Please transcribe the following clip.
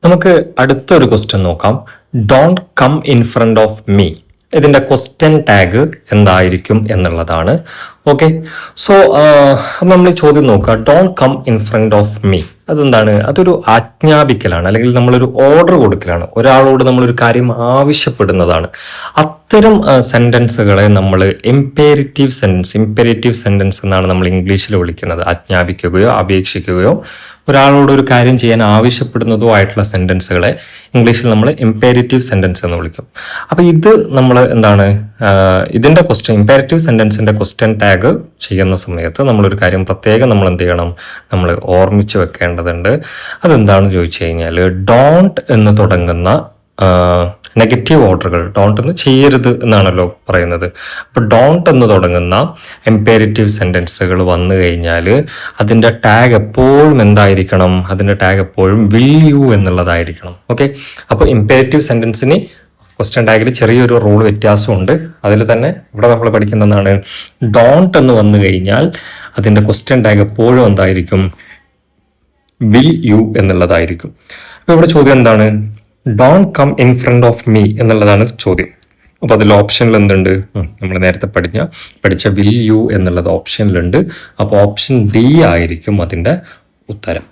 നമുക്ക് അടുത്തൊരു ക്വസ്റ്റ്യൻ നോക്കാം. Don't come in front of me. ഇതിന്റെ ക്വസ്റ്റ്യൻ ടാഗ് എന്തായിരിക്കും എന്നുള്ളതാണ്. ഓക്കെ, സോ നമ്മൾ ഈ ചോദ്യം നോക്കുക. ഡോണ്ട് കം ഇൻ ഫ്രണ്ട് ഓഫ് മീ അതെന്താണ്? അതൊരു ആജ്ഞാപിക്കലാണ്, അല്ലെങ്കിൽ നമ്മളൊരു ഓർഡർ കൊടുക്കലാണ്. ഒരാളോട് നമ്മളൊരു കാര്യം ആവശ്യപ്പെടുന്നതാണ്. അത്തരം സെന്റൻസുകളെ നമ്മൾ ഇംപേരിറ്റീവ് സെന്റൻസ് എന്നാണ് നമ്മൾ ഇംഗ്ലീഷിൽ വിളിക്കുന്നത്. ആജ്ഞാപിക്കുകയോ അപേക്ഷിക്കുകയോ ഒരാളോട് ഒരു കാര്യം ചെയ്യാൻ ആവശ്യപ്പെടുന്നതോ ആയിട്ടുള്ള സെന്റൻസുകളെ ഇംഗ്ലീഷിൽ നമ്മൾ ഇംപേരിറ്റീവ് സെന്റൻസ് എന്ന് വിളിക്കും. അപ്പൊ ഇത് നമ്മൾ എന്താണ്, ഇതിന്റെ ഇംപേരിറ്റീവ് സെന്റൻസിന്റെ ക്വസ്റ്റ്യൻ ടാഗ് ചെയ്യുന്ന സമയത്ത് നമ്മളൊരു കാര്യം പ്രത്യേകം നമ്മൾ എന്ത് ചെയ്യണം, നമ്മൾ ഓർമ്മിച്ച് വെക്കേണ്ടതുണ്ട്. അതെന്താണെന്ന് ചോദിച്ചു കഴിഞ്ഞാൽ, ഡോണ്ട് എന്ന് തുടങ്ങുന്ന നെഗറ്റീവ് ഓർഡറുകൾ, ഡോണ്ട് എന്ന് ചെയ്യരുത് എന്നാണല്ലോ പറയുന്നത്. അപ്പൊ ഡോണ്ട് എന്ന് തുടങ്ങുന്ന ഇംപേരിറ്റീവ് സെന്റൻസുകൾ വന്നു കഴിഞ്ഞാൽ അതിന്റെ ടാഗ് എപ്പോഴും എന്തായിരിക്കണം? അതിന്റെ ടാഗ് എപ്പോഴും വിൽ യു എന്നുള്ളതായിരിക്കണം. ഓക്കെ, അപ്പോൾ ഇംപേരിറ്റീവ് സെന്റൻസിന് ക്വസ്റ്റ്യൻ ടാഗിൽ ചെറിയൊരു റൂൾ വ്യത്യാസമുണ്ട്. അതിൽ തന്നെ ഇവിടെ നമ്മൾ പഠിക്കുന്നതാണ്, ഡോണ്ട് എന്ന് വന്നു കഴിഞ്ഞാൽ അതിന്റെ ക്വസ്റ്റ്യൻ ടാഗ് എപ്പോഴും എന്തായിരിക്കും? വിൽ യു എന്നുള്ളതായിരിക്കും. അപ്പൊ ഇവിടെ ചോദ്യം എന്താണ്? Don't come in front of me എന്നുള്ളതാണ് ചോദ്യം. അപ്പൊ അതിൽ ഓപ്ഷനിൽ എന്തുണ്ട്? നമ്മൾ നേരത്തെ പഠിച്ച വിൽ യു എന്നുള്ളത് ഓപ്ഷനിലുണ്ട്. അപ്പോൾ ഓപ്ഷൻ ഡി ആയിരിക്കും അതിന്റെ ഉത്തരം.